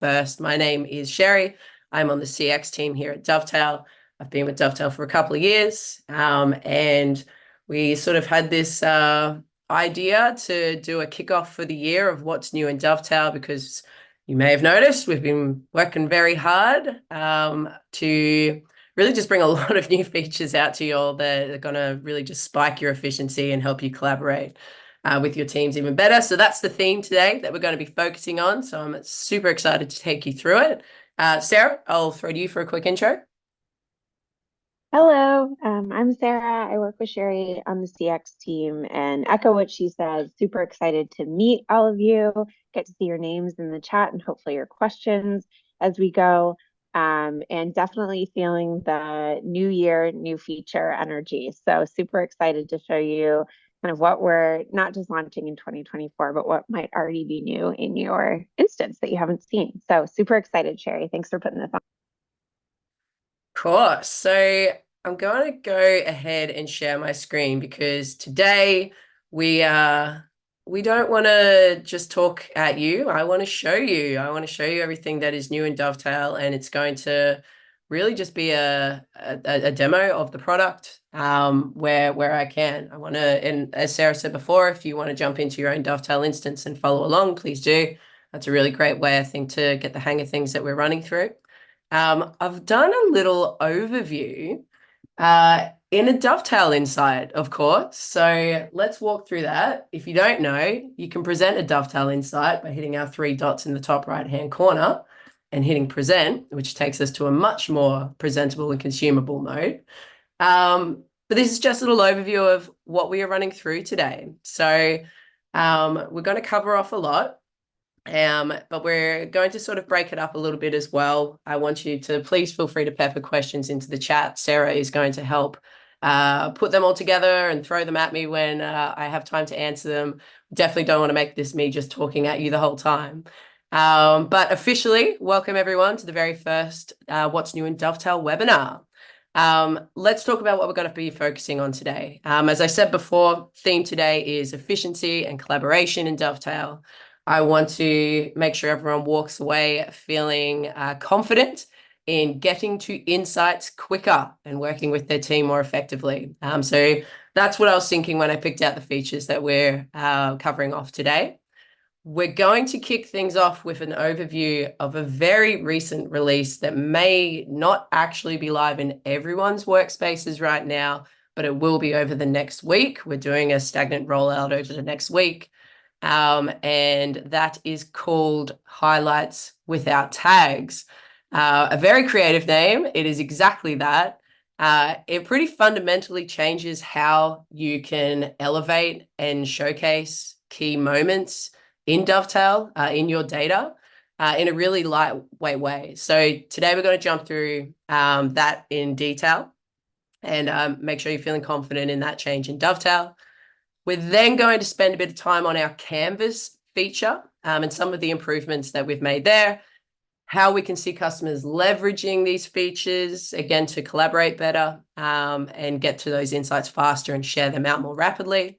first. My name is Cheri. I'm on the CX team here at Dovetail. I've been with Dovetail for a couple of years, and we sort of had this idea to do a kickoff for the year of what's new in Dovetail, because you may have noticed we've been working very hard to really just bring a lot of new features out to you all that are going to really just spike your efficiency and help you collaborate with your teams even better. So that's the theme today that we're going to be focusing on. So I'm super excited to take you through it. Sarah, I'll throw to you for a quick intro. Hello, I'm Sarah. I work with Cheri on the CX team and echo what she says. Super excited to meet all of you, get to see your names in the chat and hopefully your questions as we go. And definitely feeling the new year, new feature energy. So super excited to show you kind of what we're not just launching in 2024, but what might already be new in your instance that you haven't seen. So super excited, Cheri. Thanks for putting this on. Cool. So I'm going to go ahead and share my screen because today we we don't want to just talk at you. I want to show you. I want to show you everything that is new in Dovetail, and it's going to really just be a demo of the product where I can. I want to, and as Sarah said before, if you want to jump into your own Dovetail instance and follow along, please do. That's a really great way, I think, to get the hang of things that we're running through. I've done a little overview in a Dovetail Insight, of course. So let's walk through that. If you don't know, you can present a Dovetail Insight by hitting our three dots in the top right-hand corner and hitting present, which takes us to a much more presentable and consumable mode. But this is just a little overview of what we are running through today. So we're going to cover off a lot. But we're going to sort of break it up a little bit as well. I want you to please feel free to pepper questions into the chat. Sarah is going to help put them all together and throw them at me when I have time to answer them. Definitely don't want to make this me just talking at you the whole time. But officially, welcome everyone to the very first What's New in Dovetail webinar. Let's talk about what we're going to be focusing on today. As I said before, theme today is efficiency and collaboration in Dovetail. I want to make sure everyone walks away feeling confident in getting to insights quicker and working with their team more effectively. So that's what I was thinking when I picked out the features that we're covering off today. We're going to kick things off with an overview of a very recent release that may not actually be live in everyone's workspaces right now, but it will be over the next week. We're doing a stagnant rollout over the next week. And that is called Highlights Without Tags. A very creative name. It is exactly that. It pretty fundamentally changes how you can elevate and showcase key moments in Dovetail, in your data, in a really lightweight way. So today we're going to jump through that in detail and make sure you're feeling confident in that change in Dovetail. We're then going to spend a bit of time on our Canvas feature and some of the improvements that we've made there, how we can see customers leveraging these features, again, to collaborate better and get to those insights faster and share them out more rapidly.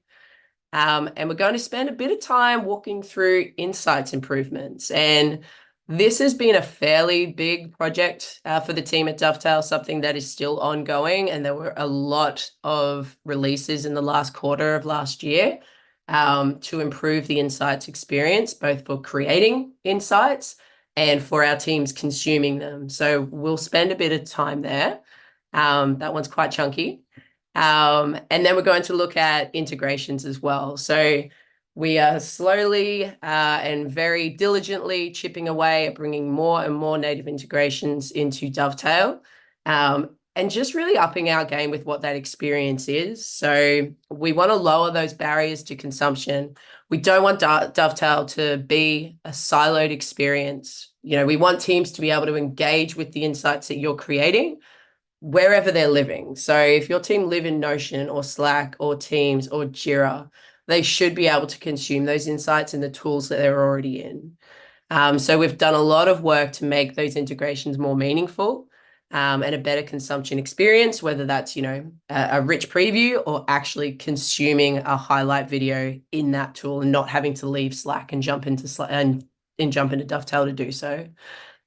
And we're going to spend a bit of time walking through insights improvements. And this has been a fairly big project for the team at Dovetail, something that is still ongoing. And there were a lot of releases in the last quarter of last year to improve the insights experience, both for creating insights and for our teams consuming them. So we'll spend a bit of time there. That one's quite chunky. And then we're going to look at integrations as well. So we are slowly and very diligently chipping away at bringing more and more native integrations into Dovetail and just really upping our game with what that experience is. So we want to lower those barriers to consumption. We don't want Dovetail to be a siloed experience. You know, we want teams to be able to engage with the insights that you're creating wherever they're living. So if your team live in Notion or Slack or Teams or Jira, they should be able to consume those insights in the tools that they're already in. So we've done a lot of work to make those integrations more meaningful and a better consumption experience, whether that's, you know, a rich preview or actually consuming a highlight video in that tool and not having to leave Slack and jump into Slack and jump into Dovetail to do so.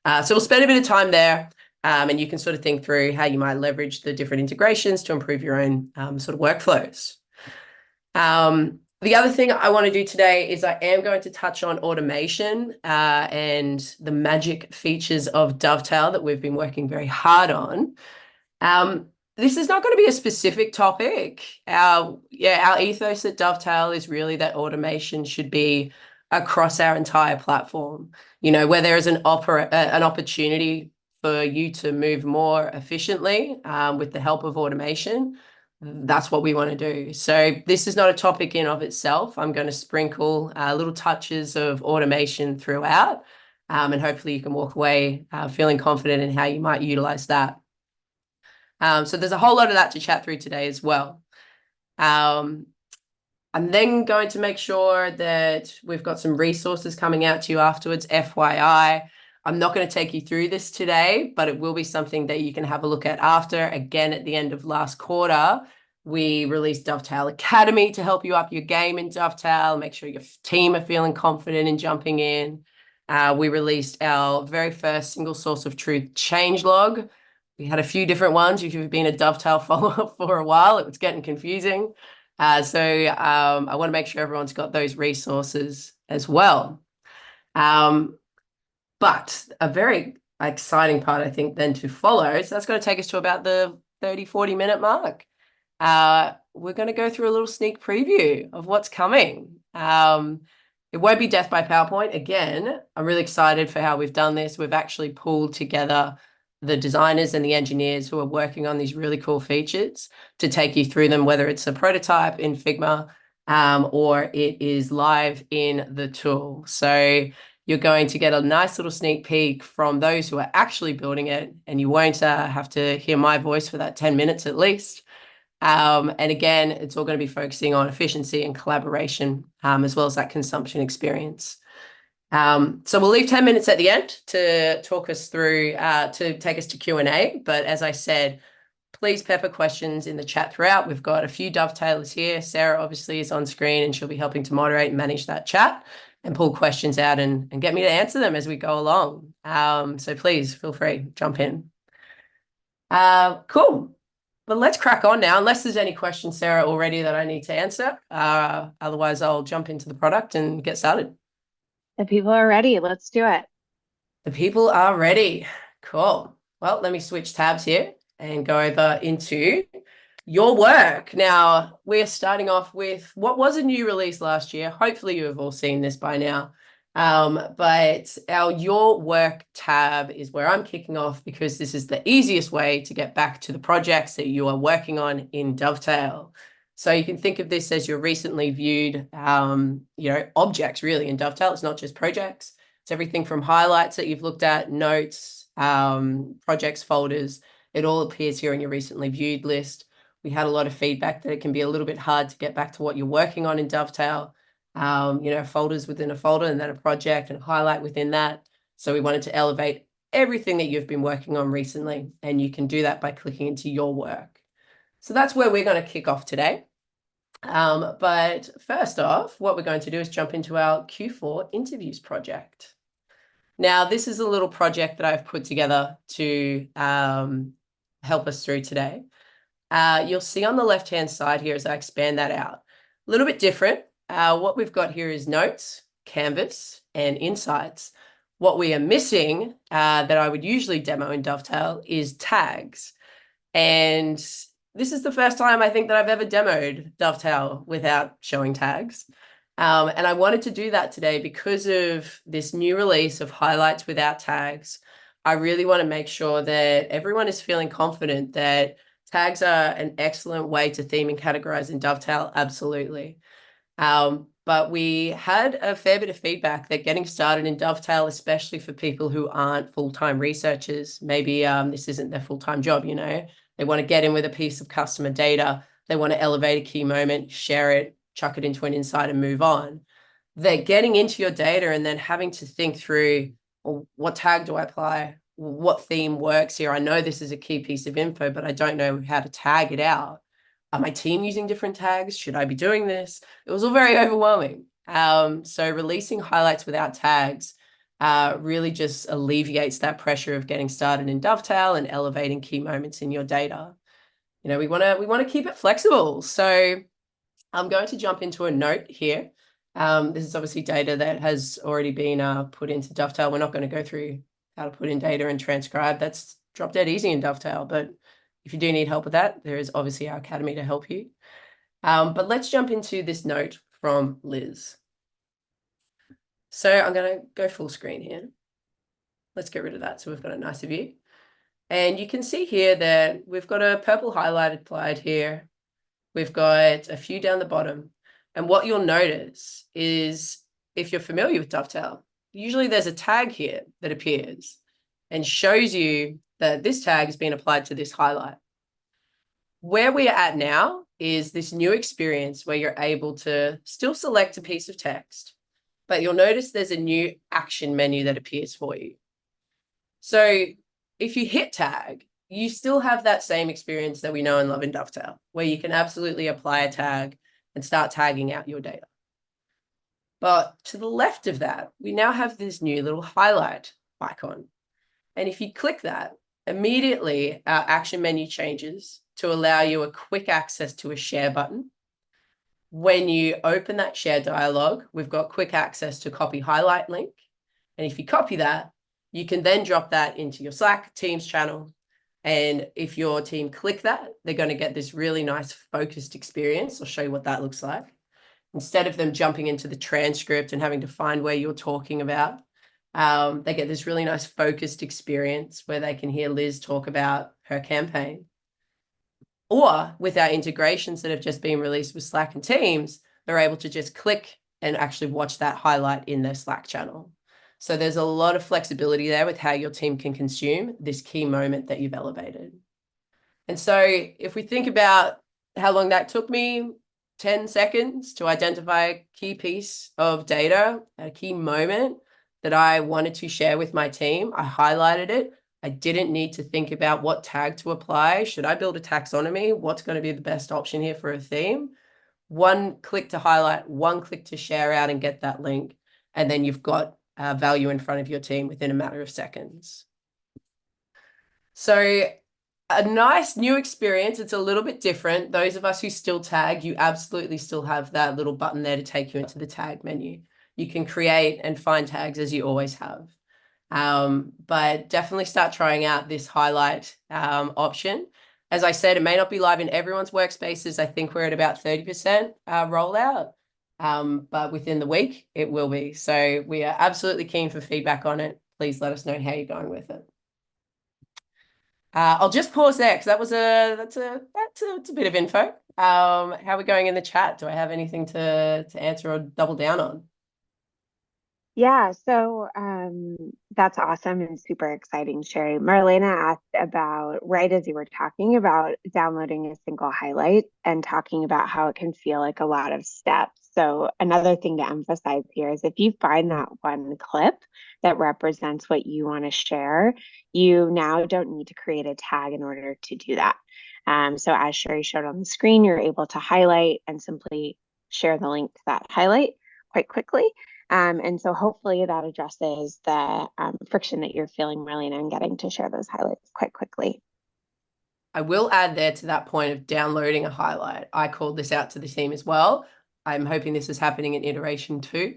So we'll spend a bit of time there, and you can sort of think through how you might leverage the different integrations to improve your own sort of workflows. The other thing I want to do today is I am going to touch on automation and the magic features of Dovetail that we've been working very hard on. This is not going to be a specific topic. Our ethos at Dovetail is really that automation should be across our entire platform. Where there is an opportunity for you to move more efficiently with the help of automation, that's what we want to do. So this is not a topic in of itself. I'm going to sprinkle little touches of automation throughout, and hopefully you can walk away feeling confident in how you might utilize that. So there's a whole lot of that to chat through today as well. I'm then going to make sure that we've got some resources coming out to you afterwards, FYI. I'm not going to take you through this today, but it will be something that you can have a look at after. Again, at the end of last quarter, we released Dovetail Academy to help you up your game in Dovetail, make sure your team are feeling confident in jumping in. We released our very first single source of truth changelog. We had a few different ones. If you've been a Dovetail follower for a while, it was getting confusing. So I want to make sure everyone's got those resources as well. But a very exciting part, I think, then to follow. So that's going to take us to about the 30, 40-minute mark. We're going to go through a little sneak preview of what's coming. It won't be death by PowerPoint. Again, I'm really excited for how we've done this. We've actually pulled together the designers and the engineers who are working on these really cool features to take you through them, whether it's a prototype in Figma or it is live in the tool. So you're going to get a nice little sneak peek from those who are actually building it, and you won't have to hear my voice for that 10 minutes at least. And again, it's all going to be focusing on efficiency and collaboration, as well as that consumption experience. So we'll leave 10 minutes at the end to talk us through, to take us to Q&A. But as I said, please pepper questions in the chat throughout. We've got a few dovetailers here. Sarah obviously is on screen and she'll be helping to moderate and manage that chat and pull questions out and get me to answer them as we go along. So please feel free, jump in. Cool. But let's crack on now, unless there's any questions, Sarah, already that I need to answer. Otherwise, I'll jump into the product and get started. The people are ready. Let's do it. The people are ready. Cool. Well, let me switch tabs here and go over into your work. Now, we're starting off with what was a new release last year. Hopefully, you have all seen this by now. But our Your Work tab is where I'm kicking off because this is the easiest way to get back to the projects that you are working on in Dovetail. So you can think of this as your recently viewed, objects really in Dovetail. It's not just projects. It's everything from highlights that you've looked at, notes, projects, folders. It all appears here in your recently viewed list. We had a lot of feedback that it can be a little bit hard to get back to what you're working on in Dovetail. Folders within a folder and then a project and a highlight within that. So we wanted to elevate everything that you've been working on recently, and you can do that by clicking into your work. So that's where we're going to kick off today. But first off, what we're going to do is jump into our Q4 interviews project. Now, this is a little project that I've put together to help us through today. You'll see on the left-hand side here as I expand that out, a little bit different. What we've got here is notes, canvas, and insights. What we are missing that I would usually demo in Dovetail is tags. And this is the first time I think that I've ever demoed Dovetail without showing tags. And I wanted to do that today because of this new release of highlights without tags. I really want to make sure that everyone is feeling confident that tags are an excellent way to theme and categorize in Dovetail, absolutely. But we had a fair bit of feedback that getting started in Dovetail, especially for people who aren't full-time researchers, maybe this isn't their full-time job, they want to get in with a piece of customer data, they want to elevate a key moment, share it, chuck it into an insight and move on. They're getting into your data and then having to think through, well, what tag do I apply? What theme works here? I know this is a key piece of info, but I don't know how to tag it out. Are my team using different tags? Should I be doing this? It was all very overwhelming. So releasing highlights without tags really just alleviates that pressure of getting started in Dovetail and elevating key moments in your data. We want to keep it flexible. So I'm going to jump into a note here. This is obviously data that has already been put into Dovetail. We're not going to go through how to put in data and transcribe. That's drop dead easy in Dovetail. But if you do need help with that, there is obviously our academy to help you. But let's jump into this note from Liz. So I'm going to go full screen here. Let's get rid of that so we've got a nicer view. And you can see here that we've got a purple highlight applied here. We've got a few down the bottom. And what you'll notice is, if you're familiar with Dovetail, usually there's a tag here that appears and shows you that this tag has been applied to this highlight. Where we are at now is this new experience where you're able to still select a piece of text, but you'll notice there's a new action menu that appears for you. So if you hit tag, you still have that same experience that we know and love in Dovetail, where you can absolutely apply a tag and start tagging out your data. But to the left of that, we now have this new little highlight icon. And if you click that, immediately our action menu changes to allow you a quick access to a share button. When you open that share dialog, we've got quick access to copy highlight link. And if you copy that, you can then drop that into your Slack Teams channel. And if your team click that, they're going to get this really nice focused experience. I'll show you what that looks like. Instead of them jumping into the transcript and having to find where you're talking about, they get this really nice focused experience where they can hear Liz talk about her campaign. Or with our integrations that have just been released with Slack and Teams, they're able to just click and actually watch that highlight in their Slack channel. So there's a lot of flexibility there with how your team can consume this key moment that you've elevated. And so if we think about how long that took me, 10 seconds to identify a key piece of data, a key moment that I wanted to share with my team, I highlighted it. I didn't need to think about what tag to apply. Should I build a taxonomy? What's going to be the best option here for a theme? One click to highlight, one click to share out and get that link. And then you've got value in front of your team within a matter of seconds. So a nice new experience. It's a little bit different. Those of us who still tag, you absolutely still have that little button there to take you into the tag menu. You can create and find tags as you always have. But definitely start trying out this highlight option. As I said, it may not be live in everyone's workspaces. I think we're at about 30% rollout. But within the week, it will be. So we are absolutely keen for feedback on it. Please let us know how you're going with it. I'll just pause there because that's a bit of info. How are we going in the chat? Do I have anything to answer or double down on? Yeah, so that's awesome and super exciting, Cheri. Marlena asked about, right as you were talking about downloading a single highlight and talking about how it can feel like a lot of steps. So another thing to emphasize here is if you find that one clip that represents what you want to share, you now don't need to create a tag in order to do that. So as Cheri showed on the screen, you're able to highlight and simply share the link to that highlight quite quickly. And so hopefully that addresses the friction that you're feeling, Marlena, and getting to share those highlights quite quickly. I will add there to that point of downloading a highlight. I called this out to the team as well. I'm hoping this is happening in iteration 2.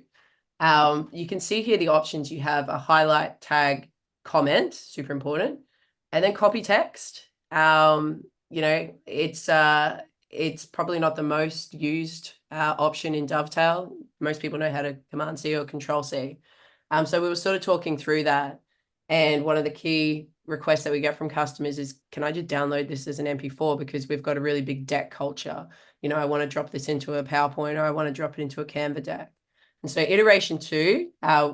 You can see here the options. You have a highlight, tag, comment, super important, and then copy text. It's probably not the most used option in Dovetail. Most people know how to Command C or Control C. So we were sort of talking through that. And one of the key requests that we get from customers is, can I just download this as an MP4 because we've got a really big deck culture. I want to drop this into a PowerPoint or I want to drop it into a Canva deck. And so iteration 2,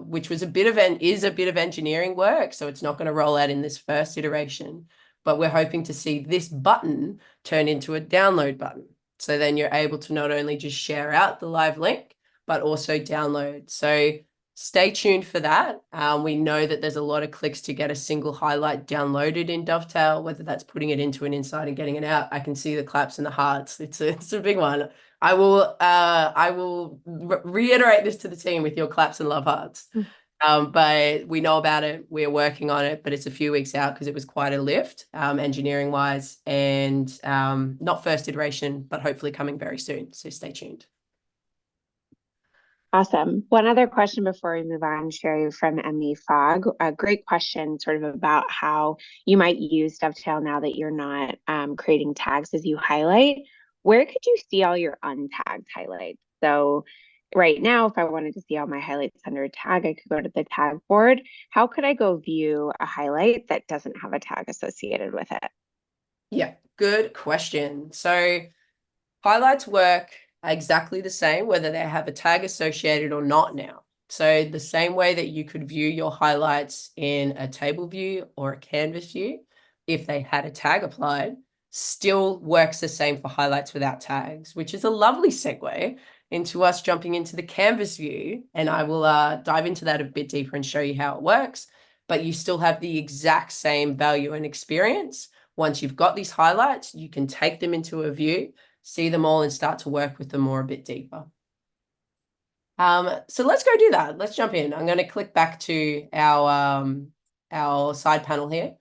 which was is a bit of engineering work, so it's not going to roll out in this first iteration, but we're hoping to see this button turn into a download button. So then you're able to not only just share out the live link, but also download. So stay tuned for that. We know that there's a lot of clicks to get a single highlight downloaded in Dovetail, whether that's putting it into an insight and getting it out. I can see the claps and the hearts. It's a big one. I will reiterate this to the team with your claps and love hearts. But we know about it. We're working on it, but it's a few weeks out because it was quite a lift, engineering wise, and not first iteration, but hopefully coming very soon. So stay tuned. Awesome. One other question before we move on, Cheri, from Emmy Fogg. A great question, sort of about how you might use Dovetail now that you're not creating tags as you highlight. Where could you see all your untagged highlights? So right now, if I wanted to see all my highlights under a tag, I could go to the tag board. How could I go view a highlight that doesn't have a tag associated with it? Yeah, good question. So highlights work exactly the same, whether they have a tag associated or not now. So the same way that you could view your highlights in a table view or a canvas view, if they had a tag applied, still works the same for highlights without tags, which is a lovely segue into us jumping into the canvas view. And I will dive into that a bit deeper and show you how it works. But you still have the exact same value and experience. Once you've got these highlights, you can take them into a view, see them all, and start to work with them more a bit deeper. So let's go do that. Let's jump in. I'm going to click back to our side panel here.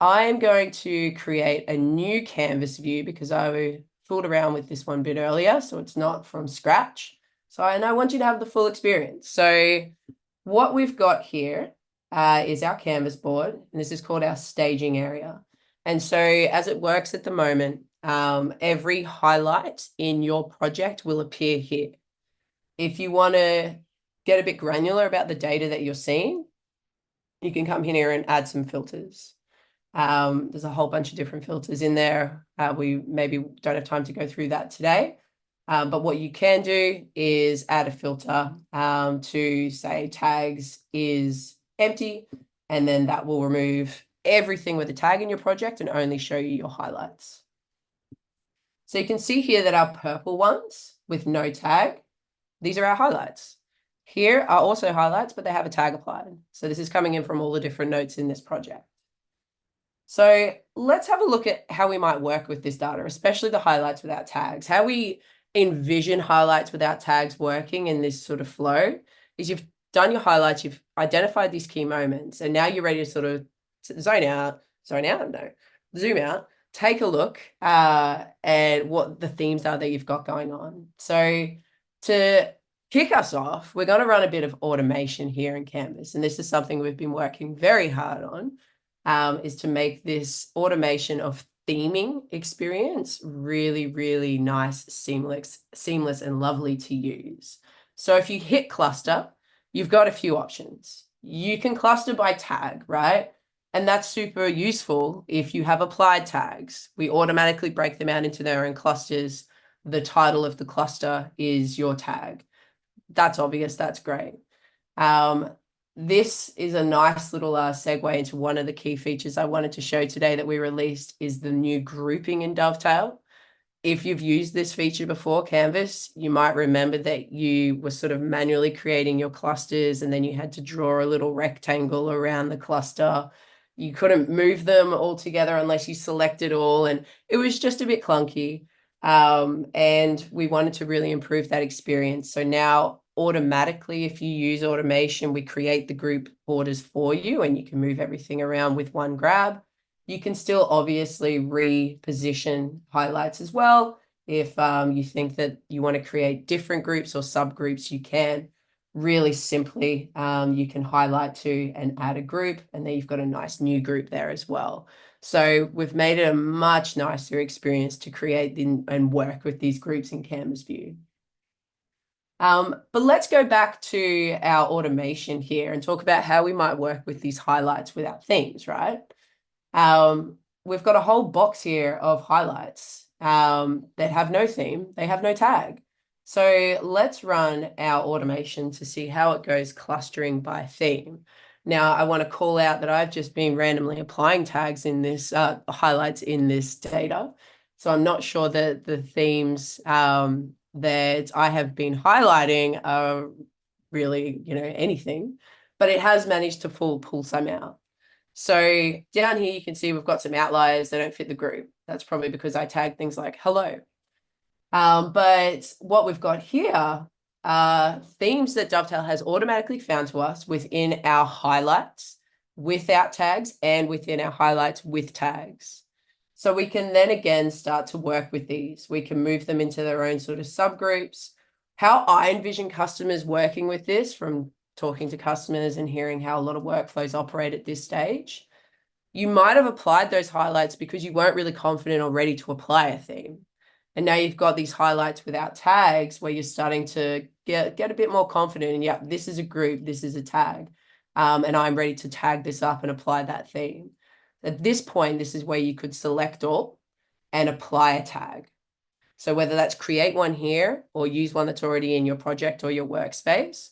I'm going to create a new canvas view because I fooled around with this one bit earlier, so it's not from scratch. And I want you to have the full experience. So what we've got here is our canvas board, and this is called our staging area. And so as it works at the moment, every highlight in your project will appear here. If you want to get a bit granular about the data that you're seeing, you can come here and add some filters. There's a whole bunch of different filters in there. We maybe don't have time to go through that today. But what you can do is add a filter to say tags is empty, and then that will remove everything with a tag in your project and only show you your highlights. So you can see here that our purple ones with no tag, these are our highlights. Here are also highlights, but they have a tag applied. So this is coming in from all the different notes in this project. So let's have a look at how we might work with this data, especially the highlights without tags. How we envision highlights without tags working in this sort of flow is you've done your highlights, you've identified these key moments, and now you're ready to sort of zoom out, take a look at what the themes are that you've got going on. So to kick us off, we're going to run a bit of automation here in Canvas, and this is something we've been working very hard on. Is to make this automation of theming experience really, really nice, seamless, and lovely to use. So if you hit cluster, you've got a few options. You can cluster by tag, right? And that's super useful if you have applied tags. We automatically break them out into their own clusters. The title of the cluster is your tag. That's obvious, that's great. This is a nice little segue into one of the key features I wanted to show today that we released is the new grouping in Dovetail. If you've used this feature before, Canvas, you might remember that you were sort of manually creating your clusters and then you had to draw a little rectangle around the cluster. You couldn't move them all together unless you selected all, and it was just a bit clunky. And we wanted to really improve that experience. So now automatically, if you use automation, we create the group borders for you and you can move everything around with one grab. You can still obviously reposition highlights as well. If you think that you want to create different groups or subgroups, you can. Really simply, you can highlight to and add a group, and then you've got a nice new group there as well. So we've made it a much nicer experience to create and work with these groups in Canvas View. But let's go back to our automation here and talk about how we might work with these highlights with our themes, right? We've got a whole box here of highlights that have no theme, they have no tag. So let's run our automation to see how it goes clustering by theme. Now, I want to call out that I've just been randomly applying tags in this highlights in this data. So I'm not sure that the themes that I have been highlighting are really, anything, but it has managed to pull some out. So down here, you can see we've got some outliers that don't fit the group. That's probably because I tagged things like hello. But what we've got here are themes that Dovetail has automatically found to us within our highlights without tags and within our highlights with tags. So we can then again start to work with these. We can move them into their own sort of subgroups. How I envision customers working with this, from talking to customers and hearing how a lot of workflows operate at this stage, you might have applied those highlights because you weren't really confident or ready to apply a theme. And now you've got these highlights without tags where you're starting to get a bit more confident. And yeah, this is a group, this is a tag. And I'm ready to tag this up and apply that theme. At this point, this is where you could select all and apply a tag. So whether that's create one here or use one that's already in your project or your workspace,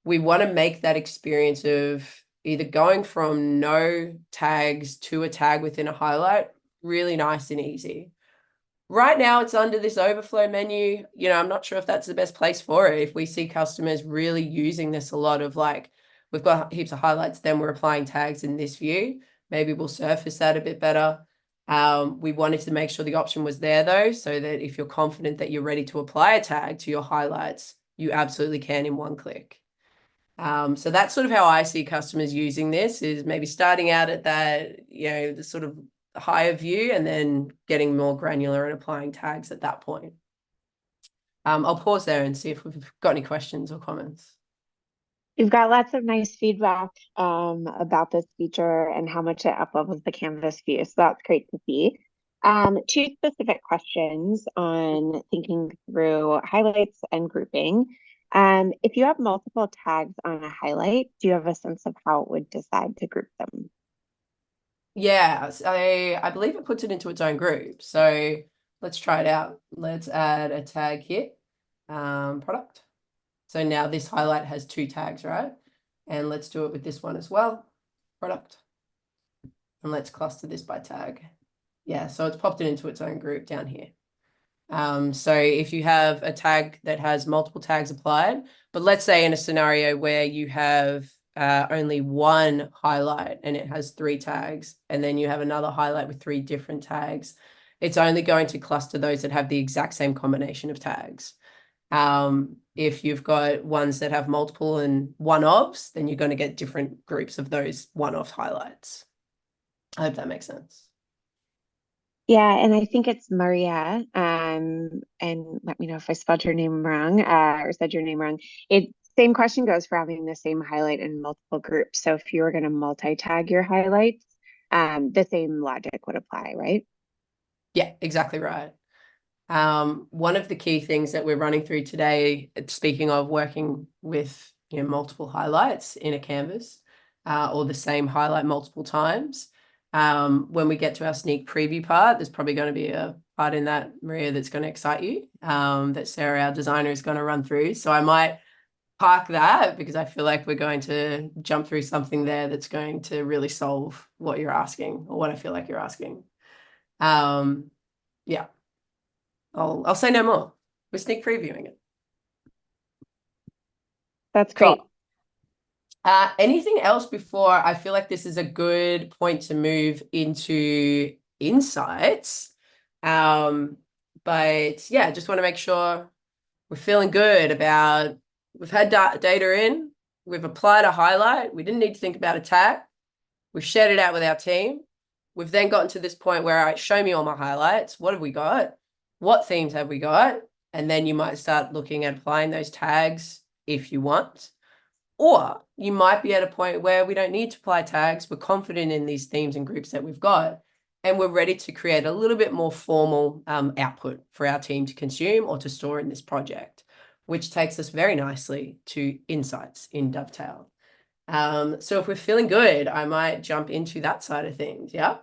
we want to make that experience of either going from no tags to a tag within a highlight really nice and easy. Right now, it's under this overflow menu. I'm not sure if that's the best place for it. If we see customers really using this a lot of like, we've got heaps of highlights, then we're applying tags in this view, maybe we'll surface that a bit better. We wanted to make sure the option was there though, so that if you're confident that you're ready to apply a tag to your highlights, you absolutely can in one click. So that's sort of how I see customers using this, is maybe starting out at that, the sort of higher view and then getting more granular and applying tags at that point. I'll pause there and see if we've got any questions or comments. We've got lots of nice feedback about this feature and how much it uplevels the Canvas view. So that's great to see. Two specific questions on thinking through highlights and grouping. If you have multiple tags on a highlight, do you have a sense of how it would decide to group them? Yeah, I believe it puts it into its own group. So let's try it out. Let's add a tag here, product. So now this highlight has 2 tags, right? And let's do it with this one as well, product. And let's cluster this by tag. Yeah, so it's popped it into its own group down here. So if you have a tag that has multiple tags applied, but let's say in a scenario where you have only one highlight and it has 3 tags, and then you have another highlight with 3 different tags, it's only going to cluster those that have the exact same combination of tags. If you've got ones that have multiple and one-offs, then you're going to get different groups of those one-off highlights. I hope that makes sense. Yeah, and I think it's Maria. And let me know if I spelled your name wrong, or said your name wrong. Same question goes for having the same highlight in multiple groups. So if you were going to multi-tag your highlights, the same logic would apply, right? Yeah, exactly right. One of the key things that we're running through today, speaking of working with multiple highlights in a canvas, or the same highlight multiple times, when we get to our sneak preview part, there's probably going to be a part in that, Maria, that's going to excite you, that Sarah, our designer, is going to run through. So I might park that because I feel like we're going to jump through something there that's going to really solve what you're asking, or what I feel like you're asking. Yeah. I'll say no more. We're sneak previewing it. That's great. Cool. Anything else before I feel like this is a good point to move into insights? But yeah, just want to make sure we're feeling good about, we've had data in, we've applied a highlight, we didn't need to think about a tag, we've shared it out with our team. We've then gotten to this point where I show me all my highlights. What have we got? What themes have we got? And then you might start looking at applying those tags if you want. Or you might be at a point where we don't need to apply tags. We're confident in these themes and groups that we've got, and we're ready to create a little bit more formal output for our team to consume or to store in this project, which takes us very nicely to insights in Dovetail. So if we're feeling good, I might jump into that side of things. Yeah.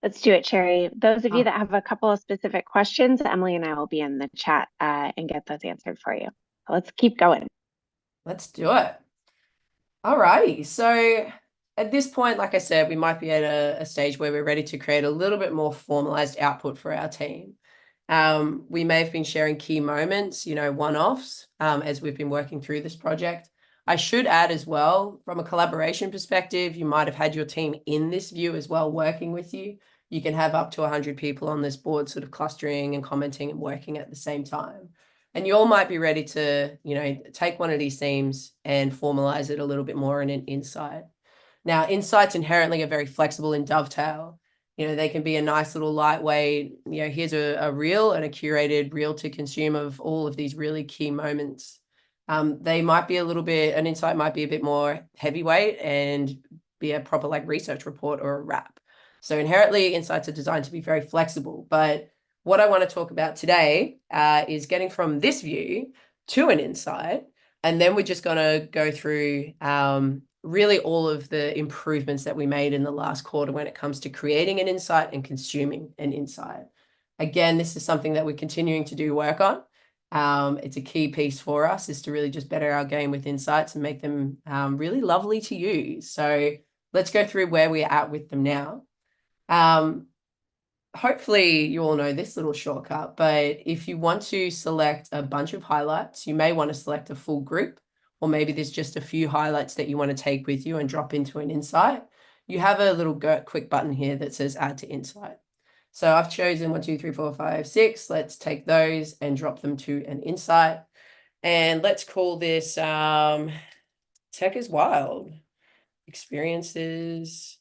Let's do it, Cheri. Those of you that have a couple of specific questions, Emily and I will be in the chat and get those answered for you. Let's keep going. Let's do it. All righty. So at this point, like I said, we might be at a stage where we're ready to create a little bit more formalized output for our team. We may have been sharing key moments, one-offs, as we've been working through this project. I should add as well, from a collaboration perspective, you might have had your team in this view as well, working with you. You can have up to 100 people on this board sort of clustering and commenting and working at the same time. And you all might be ready to, take one of these themes and formalize it a little bit more in an insight. Now, insights inherently are very flexible in Dovetail. They can be a nice little lightweight, here's a reel and a curated reel to consume of all of these really key moments. They might be an insight might be a bit more heavyweight and be a proper like research report or a wrap. So inherently, insights are designed to be very flexible. But what I want to talk about today is getting from this view to an insight. And then we're just going to go through really all of the improvements that we made in the last quarter when it comes to creating an insight and consuming an insight. Again, this is something that we're continuing to do work on. It's a key piece for us is to really just better our game with insights and make them really lovely to use. So let's go through where we're at with them now. Hopefully you all know this little shortcut, but if you want to select a bunch of highlights, you may want to select a full group, or maybe there's just a few highlights that you want to take with you and drop into an insight. You have a little quick button here that says add to insight. So I've chosen 1, 2, 3, 4, 5, 6. Let's take those and drop them to an insight. And let's call this Tech is Wild. Experiences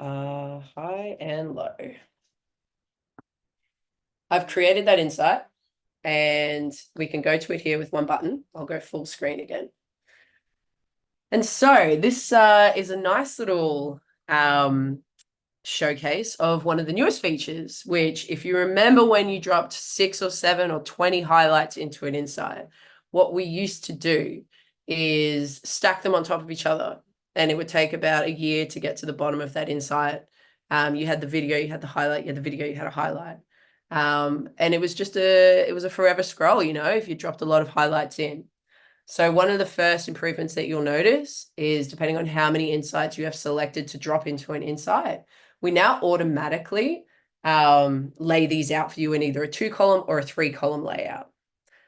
high and low. I've created that insight and we can go to it here with one button. I'll go full screen again. And so this is a nice little showcase of one of the newest features, which if you remember when you dropped 6 or 7 or 20 highlights into an insight, what we used to do is stack them on top of each other. And it would take about a year to get to the bottom of that insight. You had the video, you had the highlight, you had the video, you had a highlight. And it was just it was a forever scroll, if you dropped a lot of highlights in. So one of the first improvements that you'll notice is depending on how many insights you have selected to drop into an insight, we now automatically lay these out for you in either a 2-column or a 3-column layout.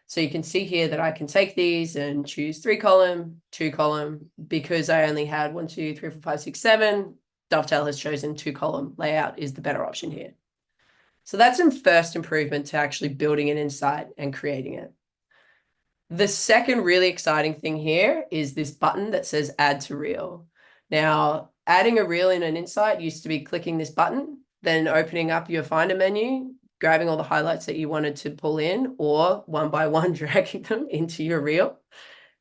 So you can see here that I can take these and choose 3-column, 2-column, because I only had 1, 2, 3, 4, 5, 6, 7. Dovetail has chosen 2-column layout is the better option here. So that's a first improvement to actually building an insight and creating it. The second really exciting thing here is this button that says add to reel. Now, adding a reel in an insight used to be clicking this button, then opening up your Finder menu, grabbing all the highlights that you wanted to pull in, or one by one dragging them into your reel.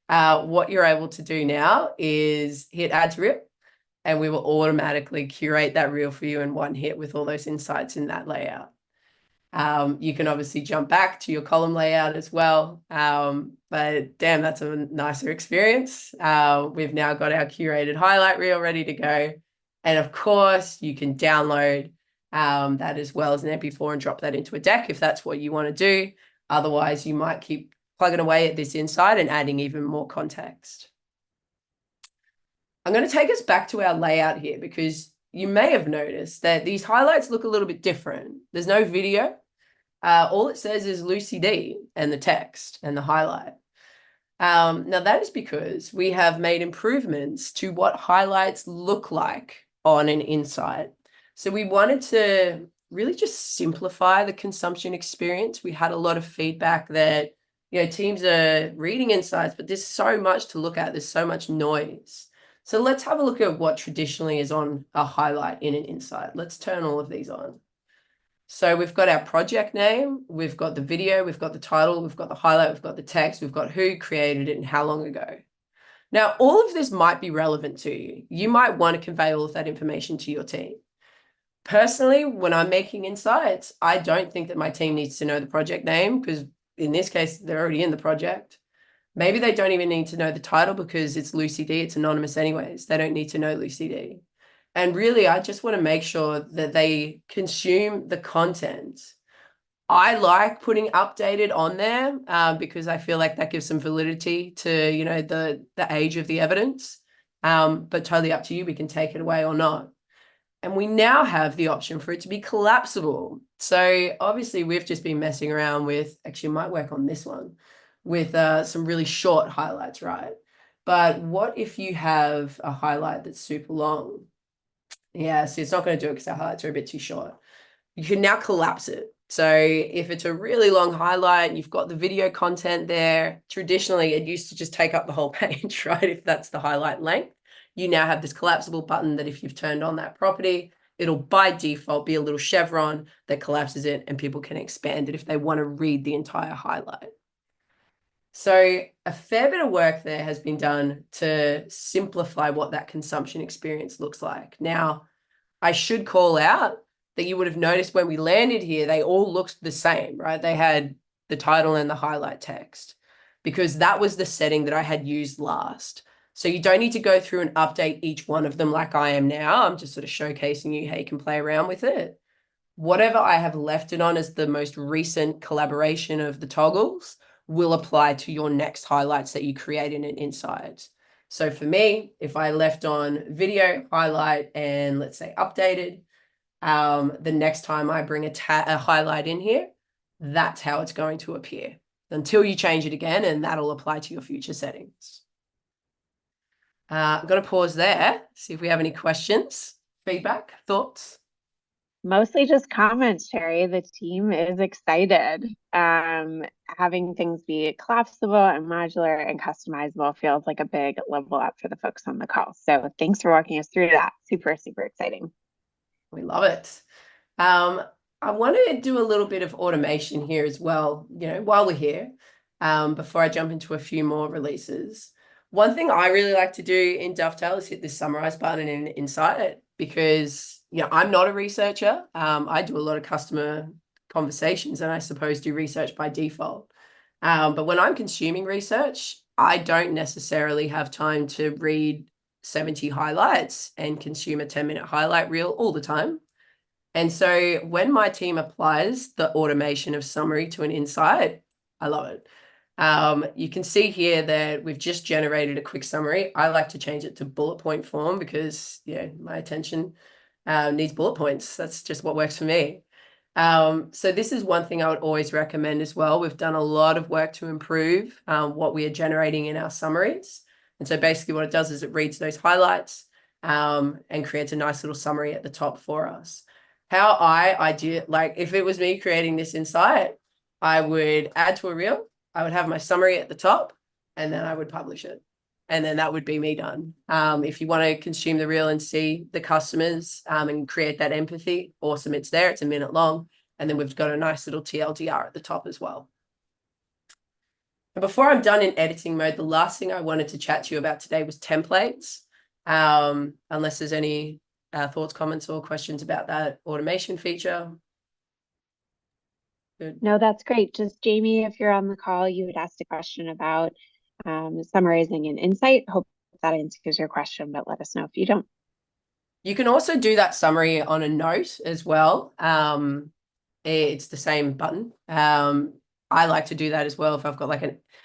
What you're able to do now is hit add to reel, and we will automatically curate that reel for you in one hit with all those insights in that layout. You can obviously jump back to your column layout as well. But damn, that's a nicer experience. We've now got our curated highlight reel ready to go. And of course, you can download that as well as an MP4 and drop that into a deck if that's what you want to do. Otherwise, you might keep plugging away at this insight and adding even more context. I'm going to take us back to our layout here because you may have noticed that these highlights look a little bit different. There's no video. All it says is Lucy D and the text and the highlight. Now that is because we have made improvements to what highlights look like on an insight. So we wanted to really just simplify the consumption experience. We had a lot of feedback that, teams are reading insights, but there's so much to look at. There's so much noise. So let's have a look at what traditionally is on a highlight in an insight. Let's turn all of these on. So we've got our project name, we've got the video, we've got the title, we've got the highlight, we've got the text, we've got who created it and how long ago. Now, all of this might be relevant to you. You might want to convey all of that information to your team. Personally, when I'm making insights, I don't think that my team needs to know the project name because in this case, they're already in the project. Maybe they don't even need to know the title because it's Lucy D, it's anonymous anyways. They don't need to know Lucy D. And really, I just want to make sure that they consume the content. I like putting updated on there because I feel like that gives some validity to, the age of the evidence. But totally up to you. We can take it away or not. And we now have the option for it to be collapsible. So obviously, we've just been messing around with, actually, might work on this one, with some really short highlights, right? But what if you have a highlight that's super long? Yeah, so it's not going to do it because our highlights are a bit too short. You can now collapse it. So if it's a really long highlight and you've got the video content there, traditionally it used to just take up the whole page, right? If that's the highlight length. You now have this collapsible button that if you've turned on that property, it'll by default be a little chevron that collapses it and people can expand it if they want to read the entire highlight. So a fair bit of work there has been done to simplify what that consumption experience looks like. Now, I should call out that you would have noticed when we landed here, they all looked the same, right? They had the title and the highlight text because that was the setting that I had used last. So you don't need to go through and update each one of them like I am now. I'm just sort of showcasing you how you can play around with it. Whatever I have left it on as the most recent collaboration of the toggles will apply to your next highlights that you create in an insight. So for me, if I left on video, highlight, and let's say updated, the next time I bring a highlight in here, that's how it's going to appear until you change it again, and that'll apply to your future settings. I'm going to pause there, see if we have any questions, feedback, thoughts. Mostly just comments, Cheri. The team is excited. Having things be collapsible and modular and customizable feels like a big level up for the folks on the call. So thanks for walking us through that. Super, super exciting. We love it. I want to do a little bit of automation here as well, while we're here, before I jump into a few more releases. One thing I really like to do in Dovetail is hit this summarize button and inside it because, I'm not a researcher. I do a lot of customer conversations and I suppose do research by default. But when I'm consuming research, I don't necessarily have time to read 70 highlights and consume a 10-minute highlight reel all the time. And so when my team applies the automation of summary to an insight, I love it. You can see here that we've just generated a quick summary. I like to change it to bullet point form because, my attention needs bullet points. That's just what works for me. So this is one thing I would always recommend as well. We've done a lot of work to improve what we are generating in our summaries. And so basically what it does is it reads those highlights and creates a nice little summary at the top for us. How I do, like if it was me creating this insight, I would add to a reel, I would have my summary at the top, and then I would publish it. And then that would be me done. If you want to consume the reel and see the customers and create that empathy, awesome, it's there. It's a minute long. And then we've got a nice little TLDR at the top as well. And before I'm done in editing mode, the last thing I wanted to chat to you about today was templates. Unless there's any thoughts, comments, or questions about that automation feature. Good. No, that's great. Just Jamie, if you're on the call, you had asked a question about summarizing an insight. Hope that answers your question, but let us know if you don't. You can also do that summary on a note as well. It's the same button. I like to do that as well if I've got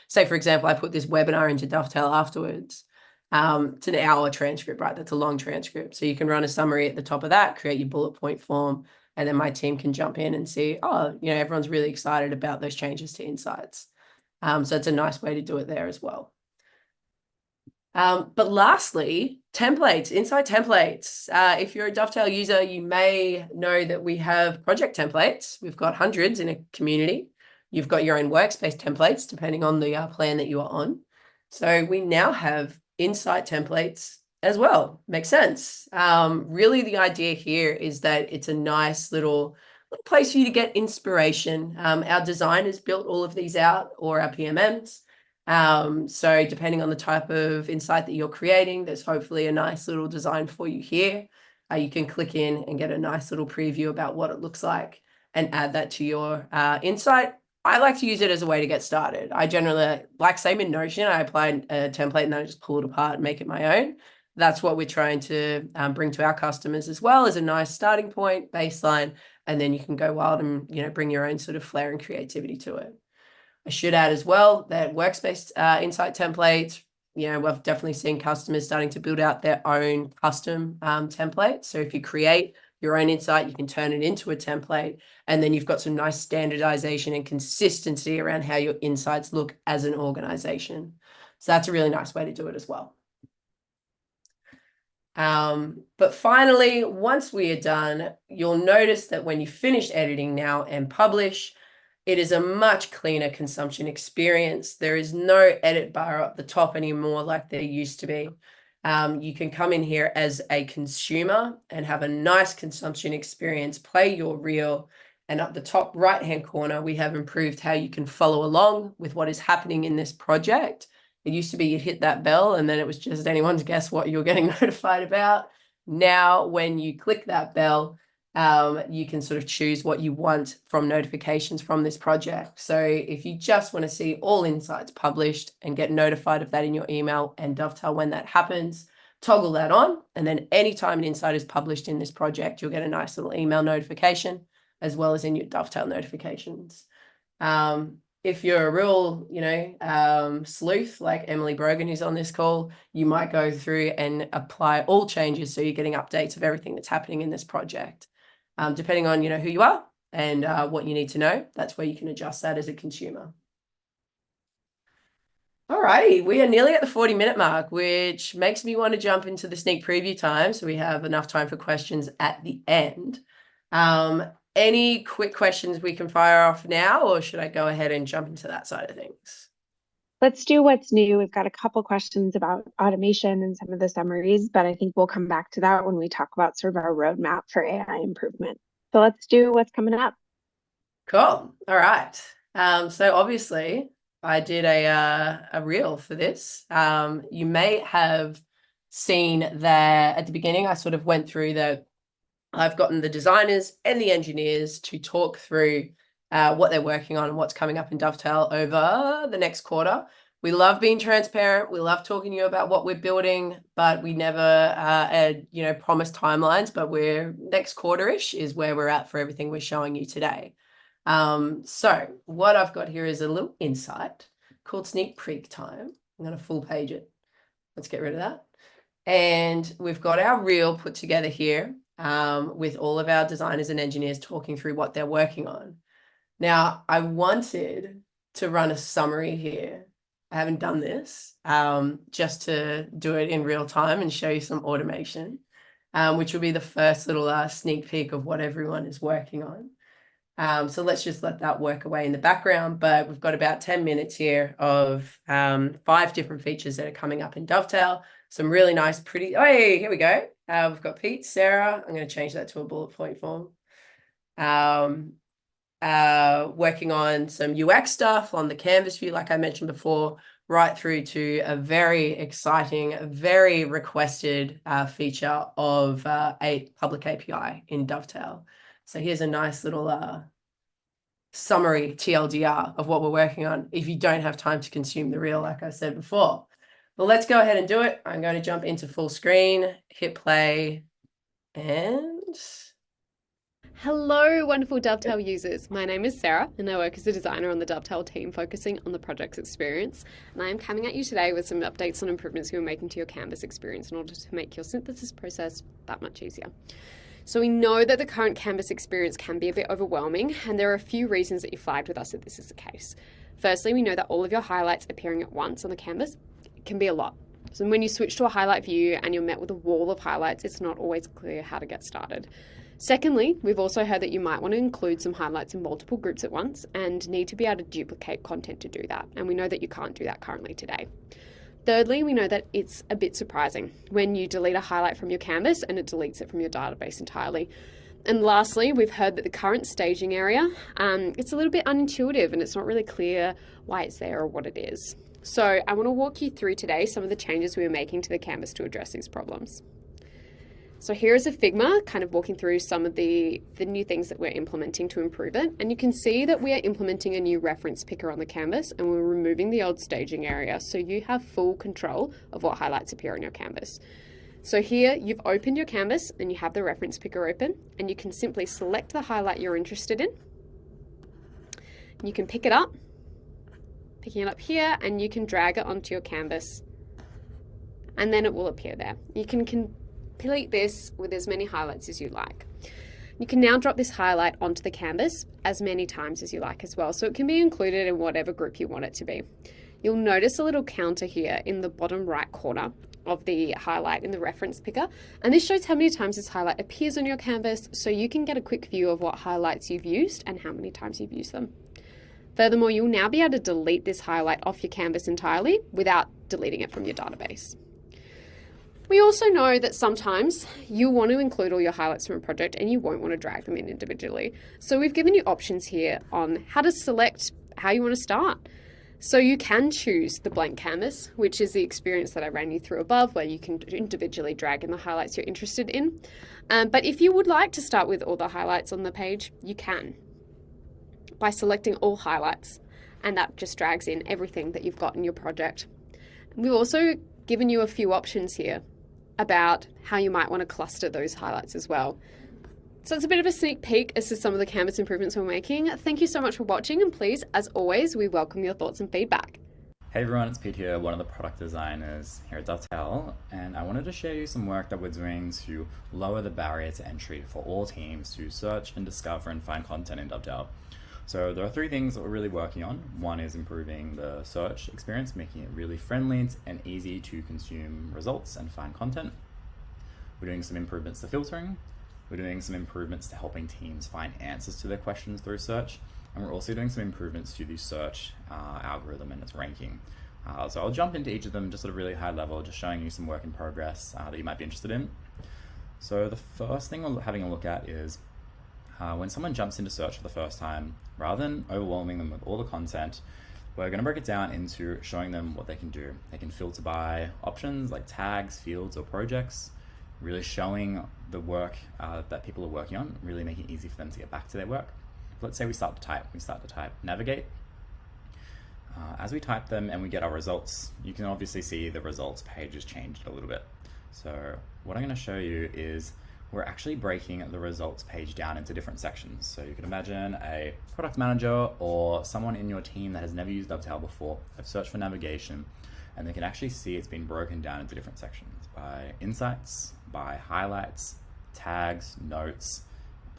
say for example, I put this webinar into Dovetail afterwards. It's an hour transcript, right? That's a long transcript. So you can run a summary at the top of that, create your bullet point form, and then my team can jump in and see, everyone's really excited about those changes to insights. So it's a nice way to do it there as well. But lastly, templates, inside templates. If you're a Dovetail user, you may know that we have project templates. We've got hundreds in a community. You've got your own workspace templates, depending on the plan that you are on. So we now have insight templates as well. Makes sense. Really, the idea here is that it's a nice little place for you to get inspiration. Our designers built all of these out, or our PMMs. So depending on the type of insight that you're creating, there's hopefully a nice little design for you here. You can click in and get a nice little preview about what it looks like and add that to your insight. I like to use it as a way to get started. I generally, same in Notion, I apply a template and then I just pull it apart and make it my own. That's what we're trying to bring to our customers as well, as a nice starting point, baseline, and then you can go wild and bring your own sort of flair and creativity to it. I should add as well that workspace insight templates, we've definitely seen customers starting to build out their own custom templates. So if you create your own insight, you can turn it into a template, and then you've got some nice standardization and consistency around how your insights look as an organization. So that's a really nice way to do it as well. But finally, once we are done, you'll notice that when you finish editing now and publish, it is a much cleaner consumption experience. There is no edit bar up the top anymore like there used to be. You can come in here as a consumer and have a nice consumption experience, play your reel, and up the top right-hand corner, we have improved how you can follow along with what is happening in this project. It used to be you'd hit that bell and then it was just anyone's guess what you're getting notified about. Now, when you click that bell, you can sort of choose what you want from notifications from this project. So if you just want to see all insights published and get notified of that in your email and Dovetail when that happens, toggle that on. And then anytime an insight is published in this project, you'll get a nice little email notification as well as in your Dovetail notifications. If you're a real, sleuth like Emily Brogan, who's on this call, you might go through and apply all changes so you're getting updates of everything that's happening in this project. Depending on, who you are and what you need to know, that's where you can adjust that as a consumer. All righty, we are nearly at the 40-minute mark, which makes me want to jump into the sneak preview time so we have enough time for questions at the end. Any quick questions we can fire off now, or should I go ahead and jump into that side of things? Let's do what's new. We've got a couple questions about automation and some of the summaries, but I think we'll come back to that when we talk about sort of our roadmap for AI improvement. So let's do what's coming up. Cool. All right. So obviously I did a reel for this. You may have seen that at the beginning, I sort of went through that I've gotten the designers and the engineers to talk through what they're working on and what's coming up in Dovetail over the next quarter. We love being transparent. We love talking to you about what we're building, but we never, promise timelines. But we're next quarter-ish is where we're at for everything we're showing you today. So what I've got here is a little insight called Sneak Peek Time. I'm going to full page it. Let's get rid of that. And we've got our reel put together here with all of our designers and engineers talking through what they're working on. Now, I wanted to run a summary here. I haven't done this, just to do it in real time and show you some automation, which will be the first little sneak peek of what everyone is working on. So let's just let that work away in the background, but we've got about 10 minutes here of 5 different features that are coming up in Dovetail. Some really nice, pretty, oh, hey, here we go. We've got Pete, Sarah. I'm going to change that to a bullet point form. Working on some UX stuff on the canvas view, like I mentioned before, right through to a very exciting, very requested feature of a public API in Dovetail. So here's a nice little summary TLDR of what we're working on if you don't have time to consume the reel, like I said before. But let's go ahead and do it. I'm going to jump into full screen, hit play, and... Hello, wonderful Dovetail users. My name is Sarah, and I work as a designer on the Dovetail team focusing on the project's experience. And I am coming at you today with some updates on improvements we are making to your Canvas experience in order to make your synthesis process that much easier. So we know that the current Canvas experience can be a bit overwhelming, and there are a few reasons that you flagged with us that this is the case. Firstly, we know that all of your highlights appearing at once on the canvas can be a lot. So when you switch to a highlight view and you're met with a wall of highlights, it's not always clear how to get started. Secondly, we've also heard that you might want to include some highlights in multiple groups at once and need to be able to duplicate content to do that. And we know that you can't do that currently today. Thirdly, we know that it's a bit surprising when you delete a highlight from your canvas and it deletes it from your database entirely. And lastly, we've heard that the current staging area, it's a little bit unintuitive and it's not really clear why it's there or what it is. So I want to walk you through today some of the changes we are making to the canvas to address these problems. So here is a Figma kind of walking through some of the new things that we're implementing to improve it. And you can see that we are implementing a new reference picker on the canvas and we're removing the old staging area so you have full control of what highlights appear on your canvas. So here you've opened your canvas and you have the reference picker open and you can simply select the highlight you're interested in. You can pick it up, picking it up here, and you can drag it onto your canvas and then it will appear there. You can complete this with as many highlights as you like. You can now drop this highlight onto the canvas as many times as you like as well, so it can be included in whatever group you want it to be. You'll notice a little counter here in the bottom right corner of the highlight in the reference picker. And this shows how many times this highlight appears on your canvas, so you can get a quick view of what highlights you've used and how many times you've used them. Furthermore, you'll now be able to delete this highlight off your canvas entirely without deleting it from your database. We also know that sometimes you want to include all your highlights from a project and you won't want to drag them in individually. So we've given you options here on how to select how you want to start. So you can choose the blank canvas, which is the experience that I ran you through above, where you can individually drag in the highlights you're interested in. But if you would like to start with all the highlights on the page, you can by selecting all highlights, and that just drags in everything that you've got in your project. We've also given you a few options here about how you might want to cluster those highlights as well. So it's a bit of a sneak peek as to some of the canvas improvements we're making. Thank you so much for watching, and please, as always, we welcome your thoughts and feedback. Hey everyone, it's Pete here, one of the product designers here at Dovetail, and I wanted to share you some work that we're doing to lower the barrier to entry for all teams to search and discover and find content in Dovetail. So there are 3 things that we're really working on. One is improving the search experience, making it really friendly and easy to consume results and find content. We're doing some improvements to filtering. We're doing some improvements to helping teams find answers to their questions through search. And we're also doing some improvements to the search algorithm and its ranking. So I'll jump into each of them just at a really high level, just showing you some work in progress that you might be interested in. So the first thing we're having a look at is when someone jumps into search for the first time, rather than overwhelming them with all the content, we're going to break it down into showing them what they can do. They can filter by options like tags, fields, or projects, really showing the work that people are working on, really making it easy for them to get back to their work. Let's say we start to type navigate. As we type them and we get our results, you can obviously see the results page has changed a little bit. So what I'm going to show you is we're actually breaking the results page down into different sections. So you can imagine a product manager or someone in your team that has never used Dovetail before. They've searched for navigation, and they can actually see it's been broken down into different sections by insights, by highlights, tags, notes,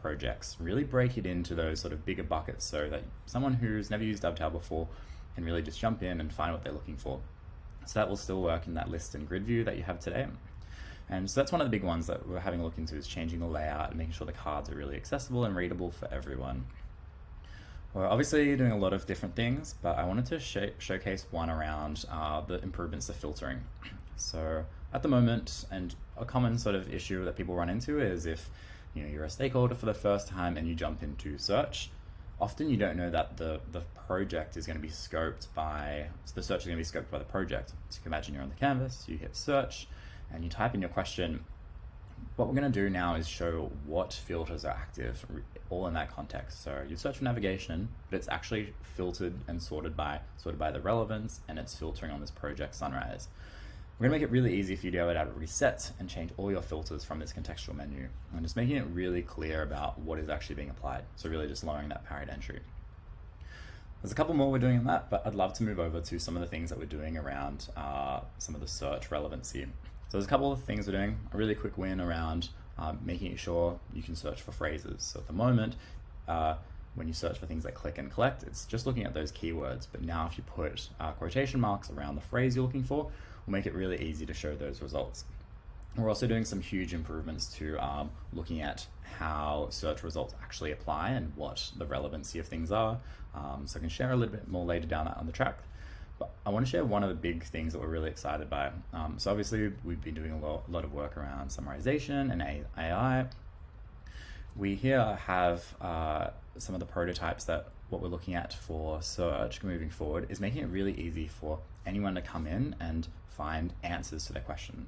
projects. Really break it into those sort of bigger buckets so that someone who's never used Dovetail before can really just jump in and find what they're looking for. So that will still work in that list and grid view that you have today. And so that's one of the big ones that we're having a look into, is changing the layout and making sure the cards are really accessible and readable for everyone. We're obviously doing a lot of different things, but I wanted to showcase one around the improvements to filtering. So at the moment, and a common sort of issue that people run into is if you're a stakeholder for the first time and you jump into search, often you don't know that the project is going to be scoped by, so the search is going to be scoped by the project. So you can imagine you're on the canvas, you hit search, and you type in your question. What we're going to do now is show what filters are active, all in that context. So you search for navigation, but it's actually filtered and sorted by the relevance, and it's filtering on this project Sunrise. We're going to make it really easy for you to be able to reset and change all your filters from this contextual menu, and just making it really clear about what is actually being applied. So really just lowering that barrier to entry. There's a couple more we're doing on that, but I'd love to move over to some of the things that we're doing around some of the search relevancy. So there's a couple of things we're doing. A really quick win around making sure you can search for phrases. So at the moment, when you search for things like click and collect, it's just looking at those keywords. But now if you put quotation marks around the phrase you're looking for, we'll make it really easy to show those results. We're also doing some huge improvements to looking at how search results actually apply and what the relevancy of things are. So I can share a little bit more later down that on the track. But I want to share one of the big things that we're really excited by. So obviously we've been doing a lot of work around summarization and AI. We here have some of the prototypes that what we're looking at for search moving forward is making it really easy for anyone to come in and find answers to their question.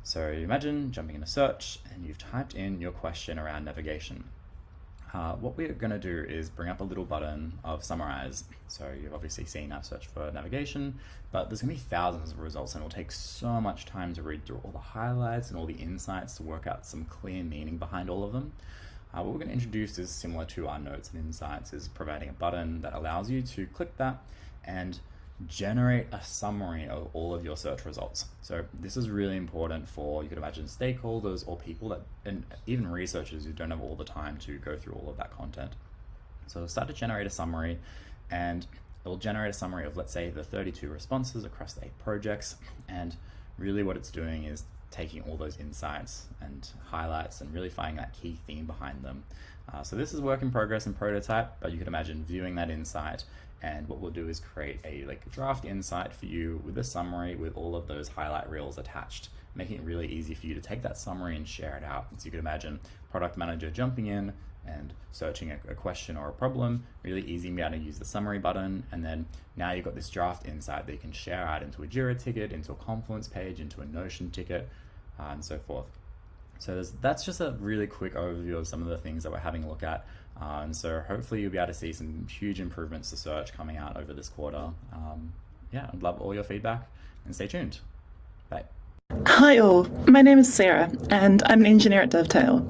So you imagine jumping into search and you've typed in your question around navigation. What we're going to do is bring up a little button of summarize. So you've obviously seen I've searched for navigation, but there's going to be thousands of results, and it will take so much time to read through all the highlights and all the insights to work out some clear meaning behind all of them. What we're going to introduce is similar to our notes and insights, is providing a button that allows you to click that and generate a summary of all of your search results. So this is really important for, you could imagine, stakeholders or people that, and even researchers who don't have all the time to go through all of that content. So it'll start to generate a summary, and it will generate a summary of, let's say, the 32 responses across the 8 projects. And really what it's doing is taking all those insights and highlights and really finding that key theme behind them. So this is work in progress and prototype, but you can imagine viewing that insight, and what we'll do is create a draft insight for you with a summary with all of those highlight reels attached, making it really easy for you to take that summary and share it out. So you can imagine product manager jumping in and searching a question or a problem, really easy to be able to use the summary button, and then now you've got this draft insight that you can share out into a Jira ticket, into a Confluence page, into a Notion ticket, and so forth. So that's just a really quick overview of some of the things that we're having a look at. And so hopefully you'll be able to see some huge improvements to search coming out over this quarter. Yeah, I'd love all your feedback, and stay tuned. Bye. Hi all, my name is Sarah and I'm an engineer at Dovetail.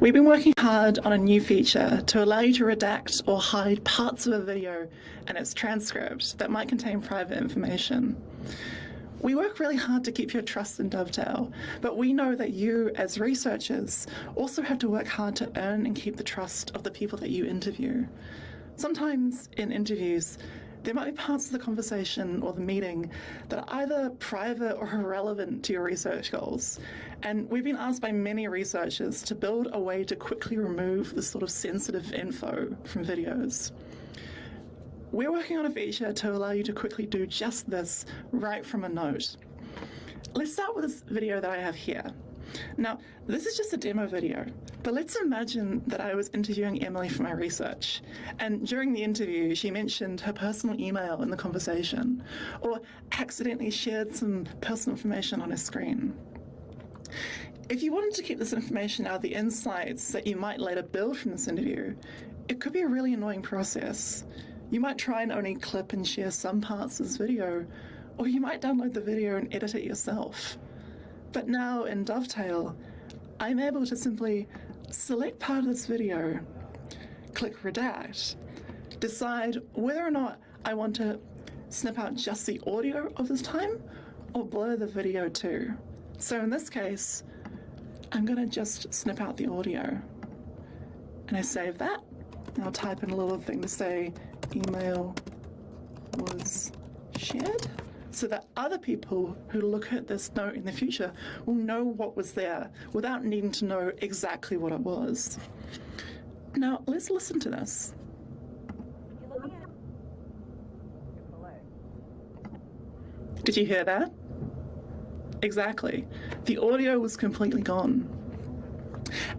We've been working hard on a new feature to allow you to redact or hide parts of a video and its transcript that might contain private information. We work really hard to keep your trust in Dovetail, but we know that you, as researchers, also have to work hard to earn and keep the trust of the people that you interview. Sometimes in interviews, there might be parts of the conversation or the meeting that are either private or irrelevant to your research goals. And we've been asked by many researchers to build a way to quickly remove this sort of sensitive info from videos. We're working on a feature to allow you to quickly do just this right from a note. Let's start with this video that I have here. Now, this is just a demo video, but let's imagine that I was interviewing Emily for my research, and during the interview she mentioned her personal email in the conversation, or accidentally shared some personal information on her screen. If you wanted to keep this information out of the insights that you might later build from this interview, it could be a really annoying process. You might try and only clip and share some parts of this video, or you might download the video and edit it yourself. But now in Dovetail, I'm able to simply select part of this video, click redact, decide whether or not I want to snip out just the audio of this time or blur the video too. So in this case, I'm going to just snip out the audio. And I save that. And I'll type in a little thing to say email was shared, so that other people who look at this note in the future will know what was there without needing to know exactly what it was. Now, let's listen to this. Did you hear that? Exactly. The audio was completely gone.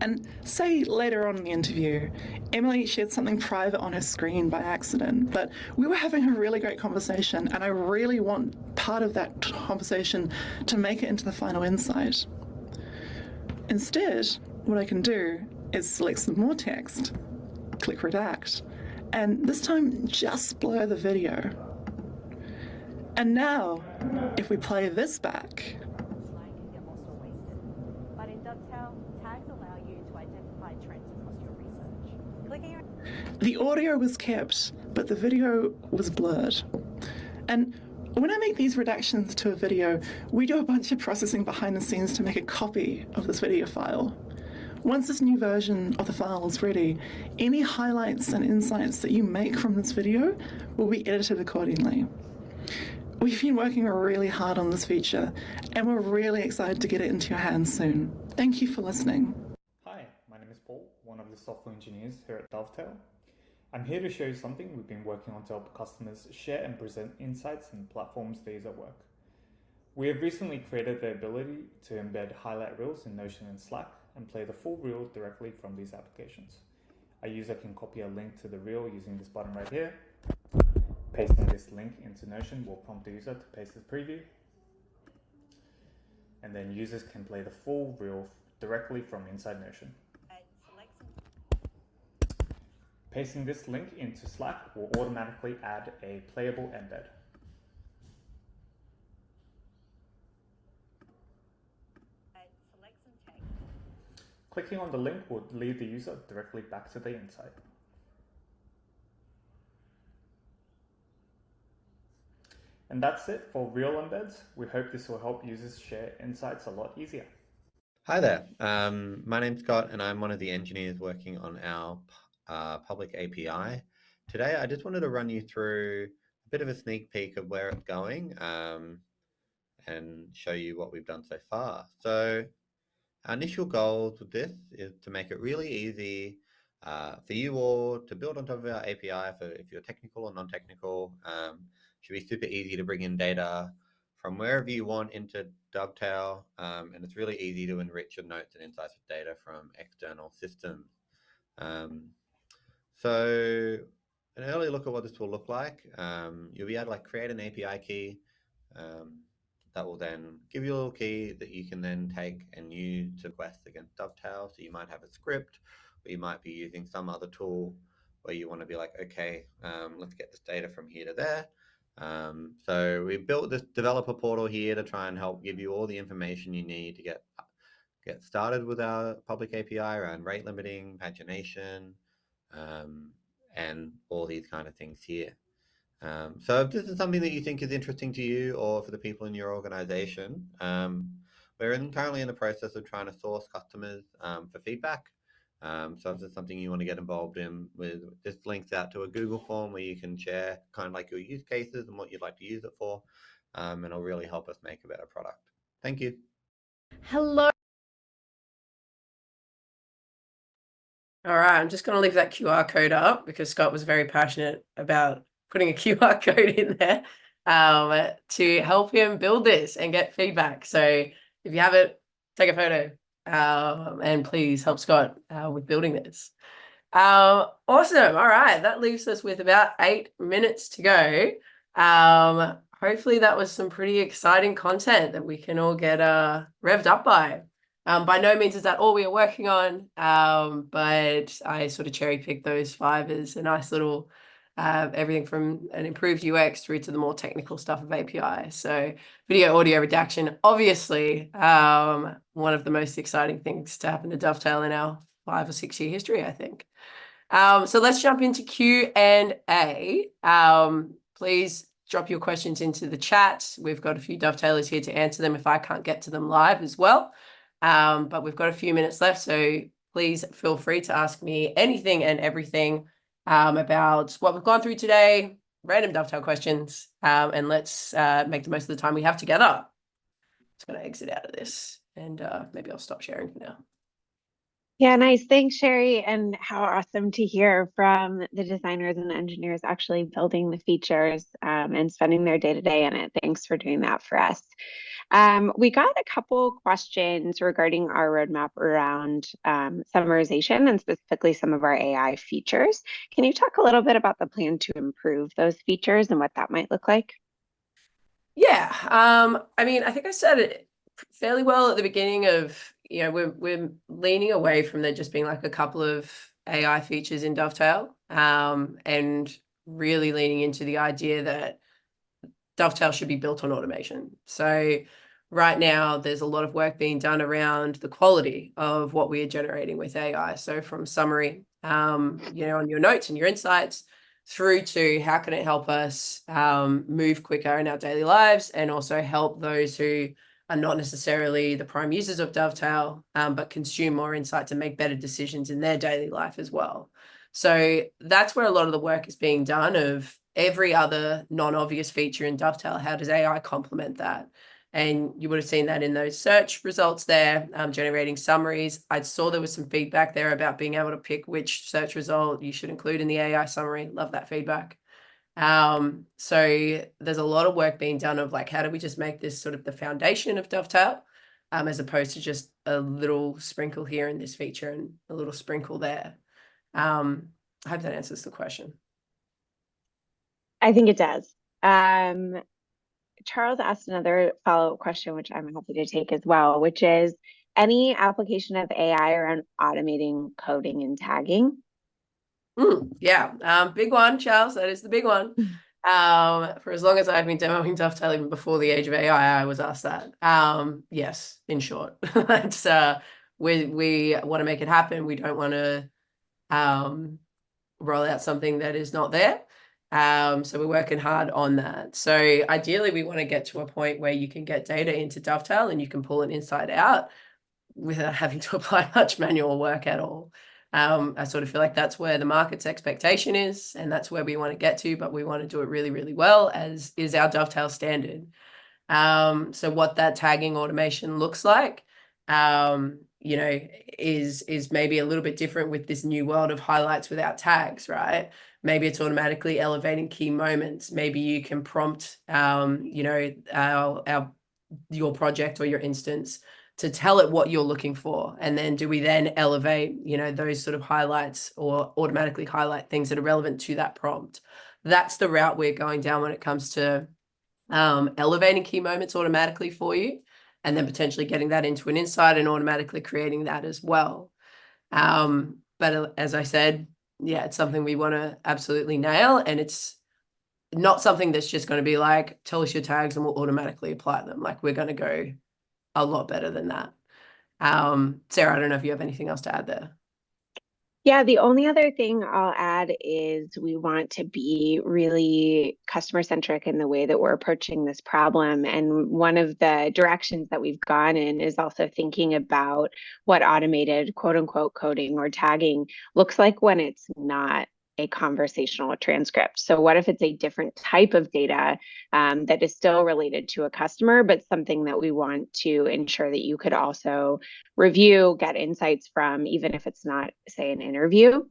And say later on in the interview, Emily shared something private on her screen by accident, but we were having a really great conversation and I really want part of that conversation to make it into the final insight. Instead, what I can do is select some more text, click redact, and this time just blur the video. And now, if we play this back, the audio was kept, but the video was blurred. And when I make these reductions to a video, we do a bunch of processing behind the scenes to make a copy of this video file. Once this new version of the file is ready, any highlights and insights that you make from this video will be edited accordingly. We've been working really hard on this feature, and we're really excited to get it into your hands soon. Thank you for listening. Hi, my name is Paul, one of the software engineers here at Dovetail. I'm here to show you something we've been working on to help customers share and present insights and platforms they use at work. We have recently created the ability to embed highlight reels in Notion and Slack and play the full reel directly from these applications. A user can copy a link to the reel using this button right here. Pasting this link into Notion will prompt the user to paste the preview. And then users can play the full reel directly from inside Notion. Pasting this link into Slack will automatically add a playable embed. Clicking on the link will lead the user directly back to the insight. And that's it for real embeds. We hope this will help users share insights a lot easier. Hi there, my name's Scott and I'm one of the engineers working on our public API. Today I just wanted to run you through a bit of a sneak peek of where it's going and and show you what we've done so far. So our initial goals with this is to make it really easy for you all to build on top of our API. For if you're technical or non-technical, should be super easy to bring in data from wherever you want into Dovetail, and it's really easy to enrich your notes and insights with data from external systems. So an early look at what this will look like, you'll be able to create an API key that will then give you a little key that you can then take and use to request against Dovetail. So you might have a script, or you might be using some other tool where you want to be like, okay, let's get this data from here to there. So we built this developer portal here to try and help give you all the information you need to get started with our public API around rate limiting, pagination, and all these kind of things here. So if this is something that you think is interesting to you or for the people in your organization, we're currently in the process of trying to source customers for feedback. So if there's something you want to get involved in, this links out to a Google form where you can share kind of like your use cases and what you'd like to use it for, and it'll really help us make a better product. Thank you. Hello. All right, I'm just going to leave that QR code up because Scott was very passionate about putting a QR code in there to help him build this and get feedback. So if you have it, take a photo and please help Scott with building this. Awesome. All right, that leaves us with about 8 minutes to go. Hopefully that was some pretty exciting content that we can all get revved up by. By no means is that all we are working on, but I sort of cherry picked those 5 as a nice little everything from an improved UX through to the more technical stuff of API. So video audio redaction, obviously one of the most exciting things to happen to Dovetail in our 5 or 6 year history, I think. So let's jump into Q&A. Please drop your questions into the chat. We've got a few Dovetailers here to answer them if I can't get to them live as well. But we've got a few minutes left, so please feel free to ask me anything and everything about what we've gone through today, random Dovetail questions, and let's make the most of the time we have together. Just going to exit out of this, and maybe I'll stop sharing for now. Yeah, nice. Thanks, Cheri. And how awesome to hear from the designers and engineers actually building the features and spending their day-to-day in it. Thanks for doing that for us. We got a couple questions regarding our roadmap around summarization and specifically some of our AI features. Can you talk a little bit about the plan to improve those features and what that might look like? Yeah, I mean, I think I said it fairly well at the beginning of, you know, we're leaning away from there just being like a couple of AI features in Dovetail, and really leaning into the idea that Dovetail should be built on automation. So right now, there's a lot of work being done around the quality of what we are generating with AI. So from summary, you know, on your notes and your insights, through to how can it help us move quicker in our daily lives and also help those who are not necessarily the prime users of Dovetail, but consume more insights and make better decisions in their daily life as well. So that's where a lot of the work is being done of every other non-obvious feature in Dovetail. How does AI complement that? And you would have seen that in those search results there, generating summaries. I saw there was some feedback there about being able to pick which search result you should include in the AI summary. Love that feedback. So there's a lot of work being done of like, how do we just make this sort of the foundation of Dovetail, as opposed to just a little sprinkle here in this feature and a little sprinkle there. I hope that answers the question. I think it does. Charles asked another follow-up question, which I'm happy to take as well, which is any application of AI around automating coding and tagging? Yeah, big one, Charles. That is the big one. For as long as I've been demoing Dovetail, even before the age of AI, I was asked that. Yes, in short, it's we want to make it happen. We don't want to roll out something that is not there. So we're working hard on that. So ideally, we want to get to a point where you can get data into Dovetail and you can pull it inside out without having to apply much manual work at all. I sort of feel like that's where the market's expectation is, and that's where we want to get to, but we want to do it really, really well, as is our Dovetail standard. So what that tagging automation looks like, you know, is maybe a little bit different with this new world of highlights without tags, right? Maybe it's automatically elevating key moments. Maybe you can prompt, you know, your project or your instance to tell it what you're looking for. And then do we then elevate, you know, those sort of highlights or automatically highlight things that are relevant to that prompt? That's the route we're going down when it comes to elevating key moments automatically for you, and then potentially getting that into an insight and automatically creating that as well. But as I said, yeah, it's something we want to absolutely nail, and it's not something that's just going to be like, tell us your tags and we'll automatically apply them. Like, we're going to go a lot better than that. Sarah, I don't know if you have anything else to add there. Yeah, the only other thing I'll add is we want to be really customer centric in the way that we're approaching this problem. And one of the directions that we've gone in is also thinking about what automated quote unquote coding or tagging looks like when it's not a conversational transcript. So what if it's a different type of data that is still related to a customer, but something that we want to ensure that you could also review, get insights from, even if it's not, say, an interview.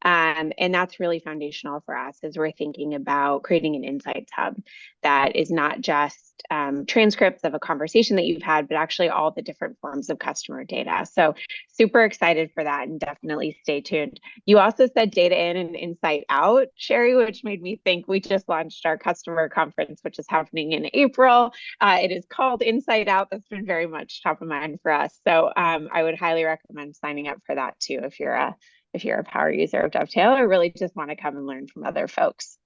And that's really foundational for us as we're thinking about creating an insights hub that is not just transcripts of a conversation that you've had, but actually all the different forms of customer data. So super excited for that, and definitely stay tuned. You also said data in and insight out, Cheri, which made me think we just launched our customer conference, which is happening in April. It is called Insight Out. That's been very much top of mind for us. So I would highly recommend signing up for that too if you're a power user of Dovetail or really just want to come and learn from other folks.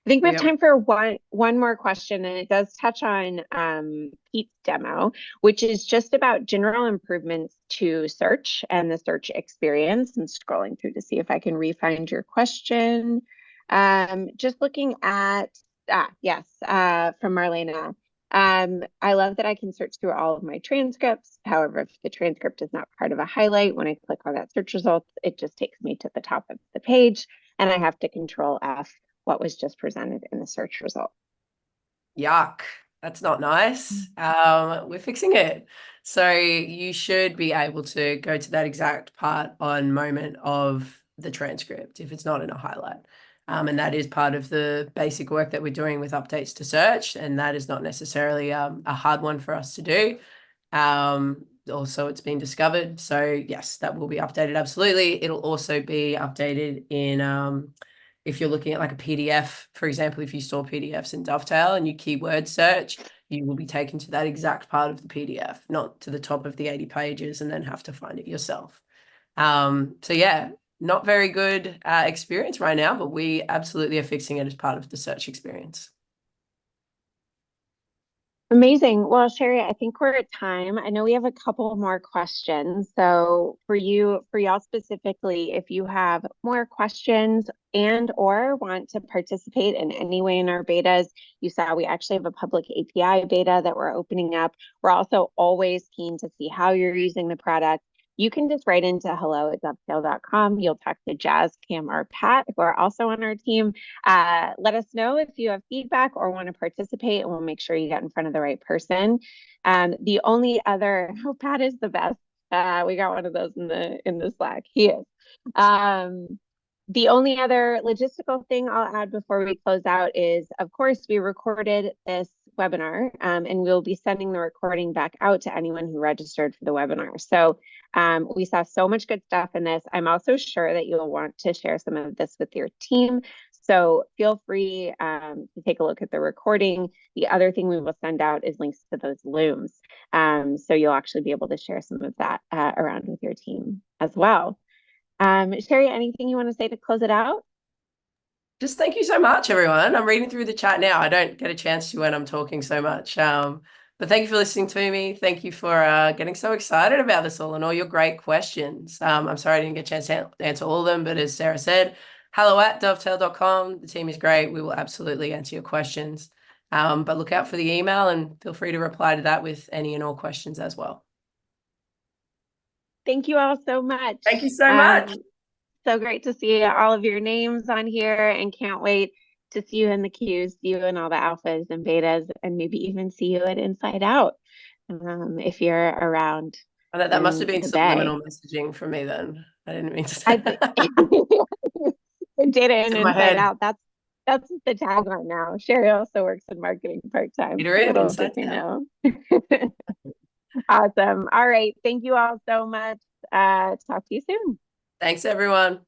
I think we have time for one more question, and it does touch on Pete's demo, which is just about general improvements to search and the search experience. I'm scrolling through to see if I can re-find your question. Just looking at, yes, from Marlena. I love that I can search through all of my transcripts. However, if the transcript is not part of a highlight, when I click on that search result, it just takes me to the top of the page, and I have to Control F what was just presented in the search result. Yuck, that's not nice. We're fixing it. So you should be able to go to that exact part on moment of the transcript if it's not in a highlight. And that is part of the basic work that we're doing with updates to search. And that is not necessarily a hard one for us to do. Also, it's been discovered. So yes, that will be updated. Absolutely. It'll also be updated in if you're looking at like a PDF, for example, if you store PDFs in Dovetail and you keyword search, you will be taken to that exact part of the PDF, not to the top of the 80 pages and then have to find it yourself. So yeah, not very good experience right now, but we absolutely are fixing it as part of the search experience. Amazing. Well, Cheri, I think we're at time. I know we have a couple more questions. So for y'all specifically, if you have more questions and or want to participate in any way in our betas, you saw we actually have a public API beta that we're opening up. We're also always keen to see how you're using the product. You can just write into hello@dovetail.com. You'll talk to Jazz, Cam, or Pat, who are also on our team. Let us know if you have feedback or want to participate, and we'll make sure you get in front of the right person. The only other, oh, Pat is the best. We got one of those in the Slack. He is. The only other logistical thing I'll add before we close out is, of course, we recorded this webinar, and we'll be sending the recording back out to anyone who registered for the webinar. So we saw so much good stuff in this. I'm also sure that you'll want to share some of this with your team. So feel free to take a look at the recording. The other thing we will send out is links to those looms. So you'll actually be able to share some of that around with your team as well. Cheri, anything you want to say to close it out? Just thank you so much, everyone. I'm reading through the chat now. I don't get a chance to when I'm talking so much. But thank you for listening to me. Thank you for getting so excited about this all and all your great questions. I'm sorry I didn't get a chance to answer all of them, but as Sarah said, hello@dovetail.com. The team is great. We will absolutely answer your questions. But look out for the email and feel free to reply to that with any and all questions as well. Thank you all so much. Thank you so much. So great to see all of your names on here, and can't wait to see you in the queues, see you in all the alphas and betas, and maybe even see you at Inside Out if you're around That must have in been the subliminal Bay. messaging from me then. I didn't mean to say I that. data It's and in my Inside head. Out. That's the tagline now. Cheri also works in marketing part-time. Peter in, Little inside did we out. know. Awesome. All right. Thank you all so much. Talk to you soon. Thanks, everyone.